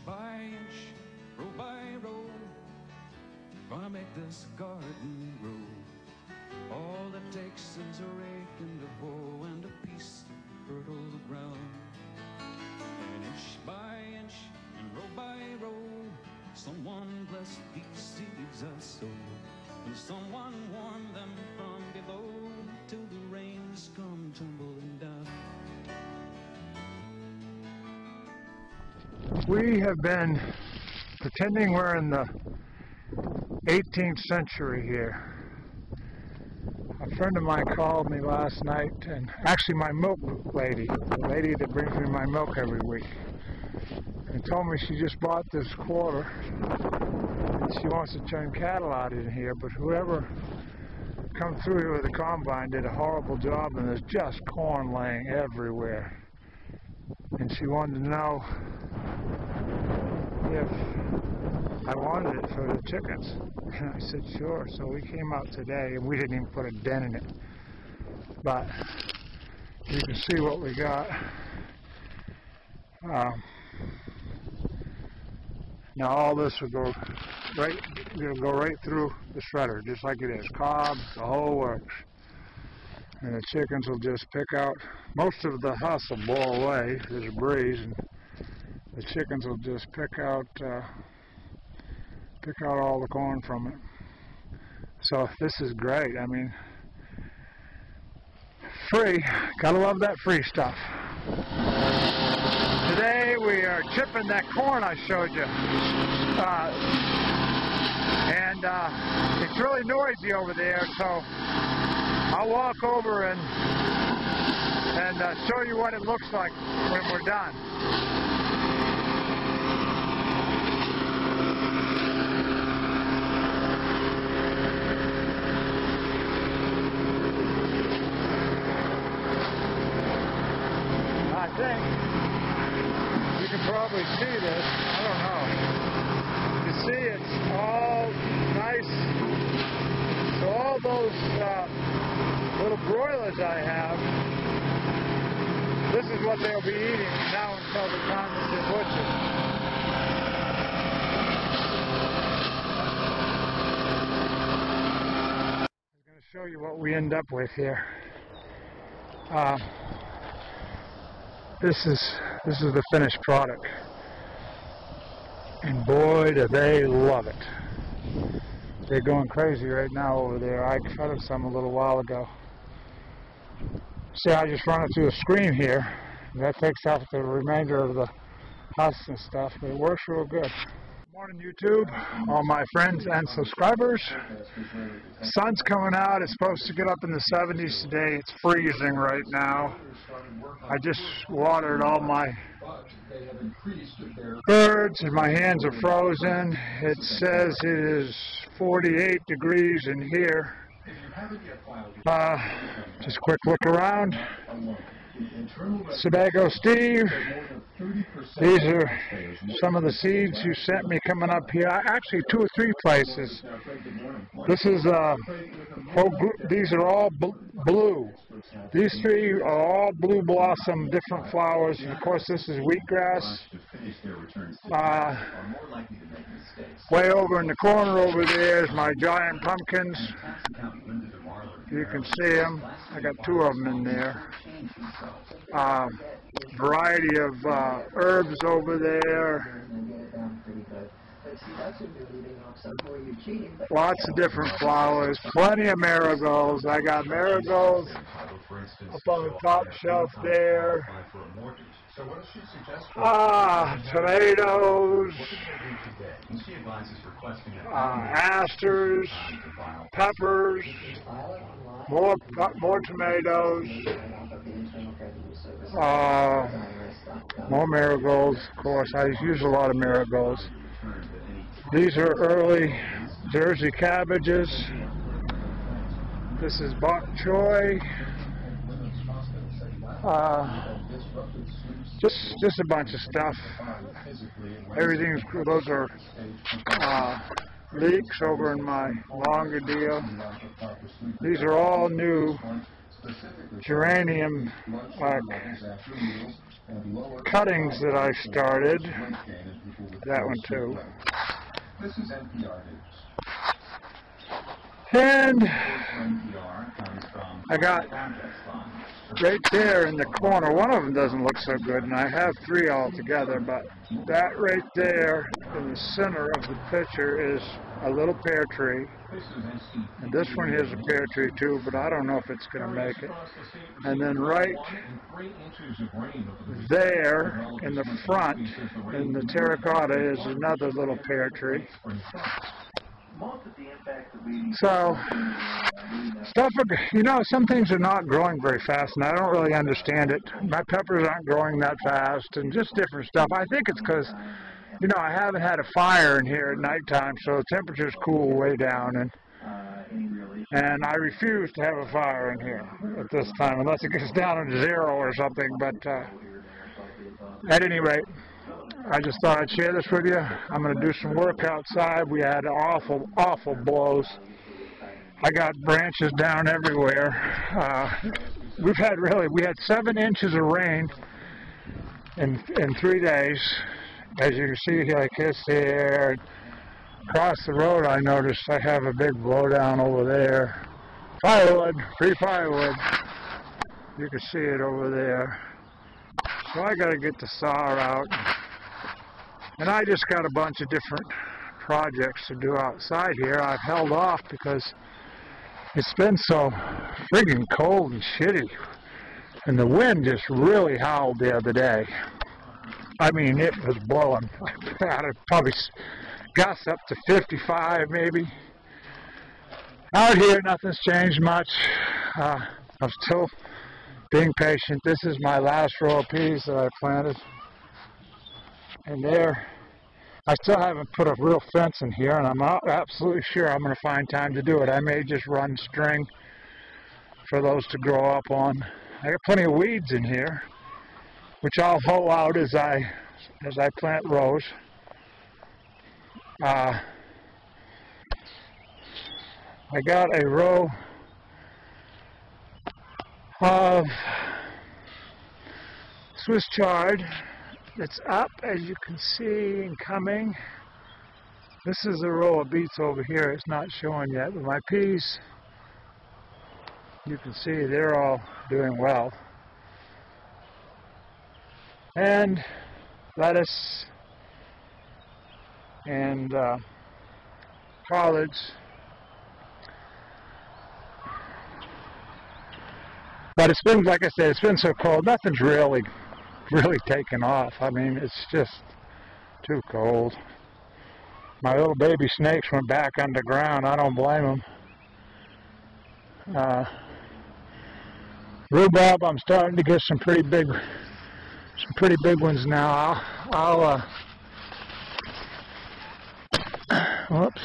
by inch, row by row, gonna make this garden grow. All it takes is a rake and a hoe and a piece of fertile ground. And inch by inch and row by row, someone blessed these seeds I sow, and someone warmed them from below till the rains come tumbling down. We have been pretending we're in the 18th century here. A friend of mine called me last night, and actually my milk lady, the lady that brings me my milk every week, and told me she just bought this quarter and she wants to turn cattle out in here, but whoever come through here with the combine did a horrible job and there's just corn laying everywhere. And she wanted to know if I wanted it for the chickens. And I said sure. So we came out today and we didn't even put a dent in it. But you can see what we got. Now all this will go right, it'll go right through the shredder, just like it is. Cob, the whole works. And the chickens will just pick out, most of the husk will blow away, there's a breeze, and the chickens will just pick out all the corn from it. So this is great. I mean, free, gotta love that free stuff. Today we are chipping that corn I showed you. And it's really noisy over there, so I'll walk over and show you what it looks like when we're done. I think you can probably see this. I don't know. You see it's all nice. So all those little broilers I have, this is what they'll be eating now until the time that they're butchered. I'm going to show you what we end up with here. This is the finished product, and boy do they love it. They're going crazy right now over there. I cut them some a little while ago. See, I just run it through a screen here. That takes out the remainder of the husks and stuff, but it works real good. Good morning, YouTube, all my friends and subscribers. Sun's coming out. It's supposed to get up in the 70s today. It's freezing right now. I just watered all my birds and my hands are frozen. It says it is 48 degrees in here. Just a quick look around. Sebago Steve. These are some of the seeds you sent me coming up here. Actually, 2 or 3 places. This is these are all blue. These 3 are all blue blossom, different flowers. And of course, this is wheatgrass. Way over in the corner over there is my giant pumpkins. You can see them. I got 2 of them in there. Variety of herbs over there. Lots of different flowers. Plenty of marigolds. I got marigolds up on the top shelf there. Tomatoes, asters, peppers, more tomatoes, more marigolds. Of course, I use a lot of marigolds. These are early Jersey cabbages. This is bok choy. Just a bunch of stuff. Everything's cool. Those are leeks over in my longer deal. These are all new geranium cuttings that I started. that one too. This is NPR News. And NPR comes from I got right there in the corner, one of them doesn't look so good, and I have three altogether, but that right there in the center of the picture is a little pear tree. And this one here is a pear tree too, but I don't know if it's going to make it. And then right there in the front, in the terracotta, is another little pear tree. So, stuff, you know, some things are not growing very fast, and I don't really understand it. My peppers aren't growing that fast, and just different stuff. I think it's because, you know, I haven't had a fire in here at nighttime, so the temperatures cool way down, and I refuse to have a fire in here at this time, unless it gets down to 0 or something, but at any rate, I just thought I'd share this with you. I'm going to do some work outside. We had awful blows. I got branches down everywhere. We had 7 inches of rain in 3 days. As you can see, like this here. Across the road, I noticed I have a big blowdown over there. Firewood, free firewood. You can see it over there. So I got to get the saw out. And I just got a bunch of different projects to do outside here. I've held off because it's been so friggin' cold and shitty. And the wind just really howled the other day. I mean, it was blowing. It probably gusts up to 55 maybe. Out here, nothing's changed much. I'm still being patient. This is my last row of peas that I planted. And there, I still haven't put a real fence in here, and I'm not absolutely sure I'm going to find time to do it. I may just run string for those to grow up on. I got plenty of weeds in here, which I'll hoe out as I plant rows. I got a row of Swiss chard. It's up, as you can see, and coming. This is a row of beets over here. It's not showing yet, but my peas, you can see they're all doing well. And lettuce and collards. But it's been, like I said, it's been so cold, nothing's really taken off. I mean, it's just too cold. My little baby snakes went back underground. I don't blame them. Rhubarb, I'm starting to get some pretty big ones now. Whoops.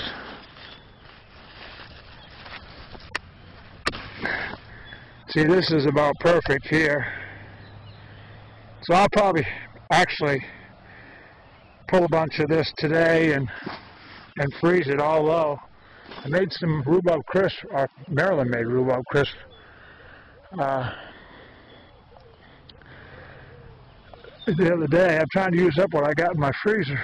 See, this is about perfect here. So I'll probably actually pull a bunch of this today and freeze it, although I made some rhubarb crisp, or Marilyn made rhubarb crisp the other day. I'm trying to use up what I got in my freezer.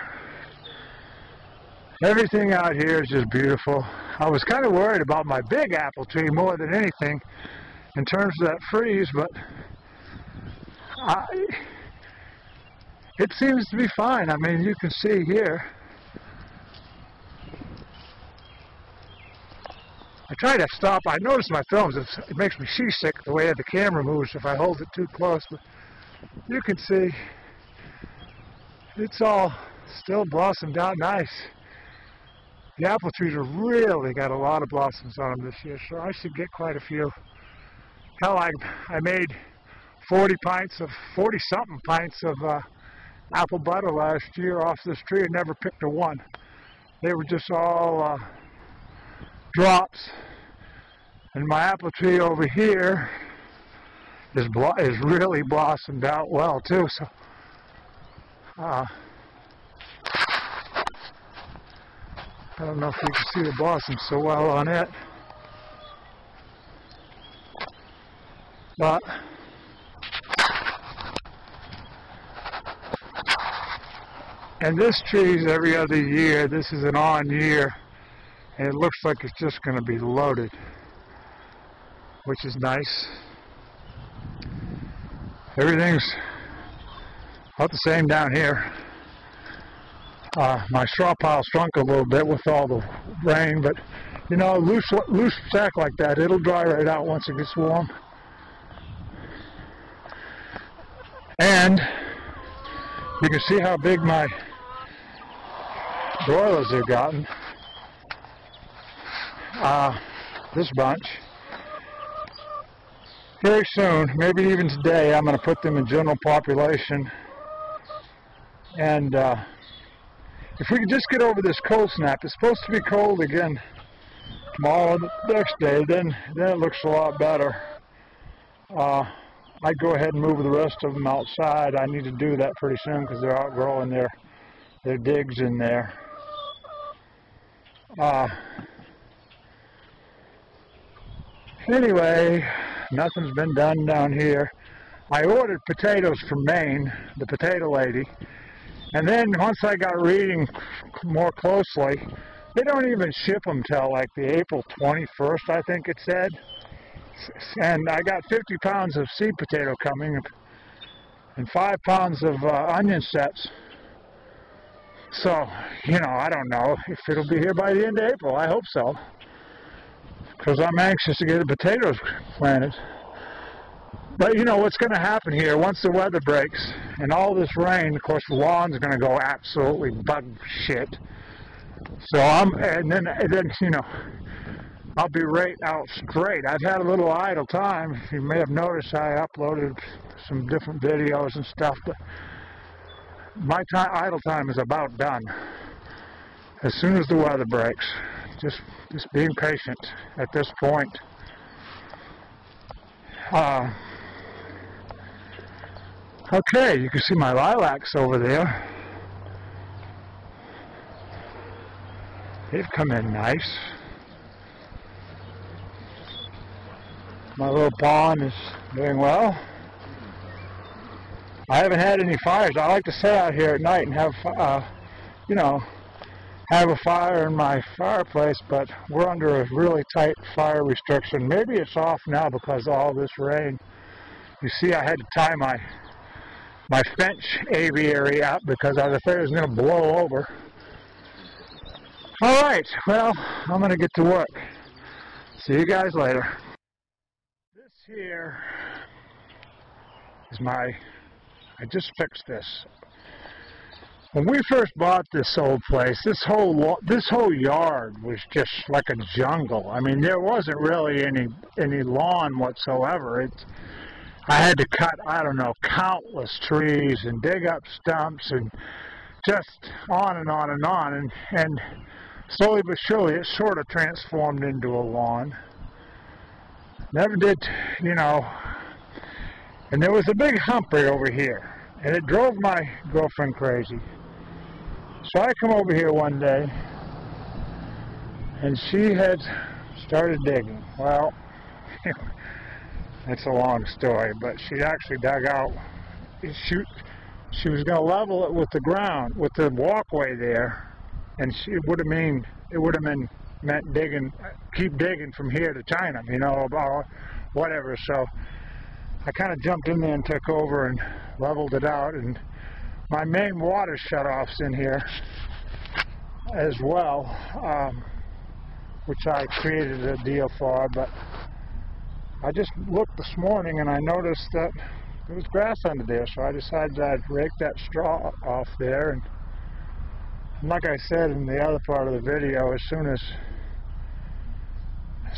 Everything out here is just beautiful. I was kind of worried about my big apple tree more than anything in terms of that freeze, but it seems to be fine. I mean, you can see here. I try to stop. I notice my films, it makes me seasick the way the camera moves if I hold it too close, but you can see it's all still blossomed out nice. The apple trees are really got a lot of blossoms on them this year, so I should get quite a few. Hell, I made 40-something pints of apple butter last year off this tree and never picked a one. They were just all drops. And my apple tree over here is really blossomed out well too. So I don't know if you can see the blossoms so well on it, but And this tree's every other year. This is an on year, and it looks like it's just going to be loaded, which is nice. Everything's about the same down here. My straw pile shrunk a little bit with all the rain, but you know, loose sack like that, it'll dry right out once it gets warm. And you can see how big my broilers have gotten. This bunch. Very soon, maybe even today, I'm going to put them in general population. And if we could just get over this cold snap, it's supposed to be cold again tomorrow, the next day, then it looks a lot better. I'd go ahead and move the rest of them outside. I need to do that pretty soon because they're outgrowing their digs in there. Anyway, nothing's been done down here. I ordered potatoes from Maine, the potato lady, and then once I got reading more closely, they don't even ship them till like the April 21st, I think it said. And I got 50 pounds of seed potato coming and 5 pounds of onion sets. So, you know, I don't know if it'll be here by the end of April. I hope so, because I'm anxious to get the potatoes planted. But you know what's going to happen here once the weather breaks and all this rain, of course the lawn's going to go absolutely bug shit. So and then you know, I'll be right out straight. I've had a little idle time. You may have noticed I uploaded some different videos and stuff, but my idle time is about done. As soon as the weather breaks, just being patient at this point. Okay, you can see my lilacs over there. They've come in nice. My little pond is doing well. I haven't had any fires. I like to sit out here at night and have, you know, have a fire in my fireplace, but we're under a really tight fire restriction. Maybe it's off now because of all this rain. You see, I had to tie my fence aviary up because I was afraid it was going to blow over. All right, well, I'm going to get to work. See you guys later. This here is I just fixed this. When we first bought this old place, this whole yard was just like a jungle. I mean, there wasn't really any lawn whatsoever. I had to cut, I don't know, countless trees and dig up stumps and just on and on and on. And slowly but surely, it sort of transformed into a lawn. Never did, you know. And there was a big hump right over here, and it drove my girlfriend crazy. So I come over here one day, and she had started digging. Well, it's a long story, but she actually dug out. She was going to level it with the ground, with the walkway there, and it would have meant digging, keep digging from here to China, you know, about whatever. So I kind of jumped in there and took over and leveled it out, and my main water shutoff's in here as well, which I created a deal for, but I just looked this morning and I noticed that there was grass under there, so I decided I'd rake that straw off there, and like I said in the other part of the video, as soon as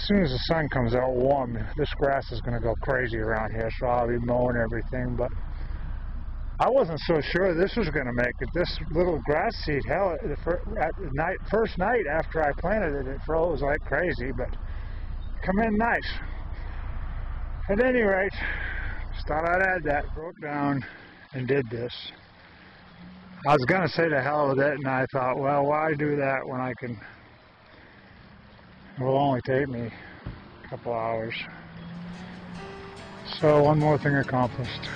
the sun comes out warm, this grass is going to go crazy around here, so I'll be mowing everything. But I wasn't so sure this was going to make it. This little grass seed, hell, first night after I planted it, it froze like crazy, but come in nice. At any rate, just thought I'd add that. Broke down and did this. I was going to say the hell with it, and I thought, well, why do that when I can... It will only take me a couple hours. So one more thing accomplished.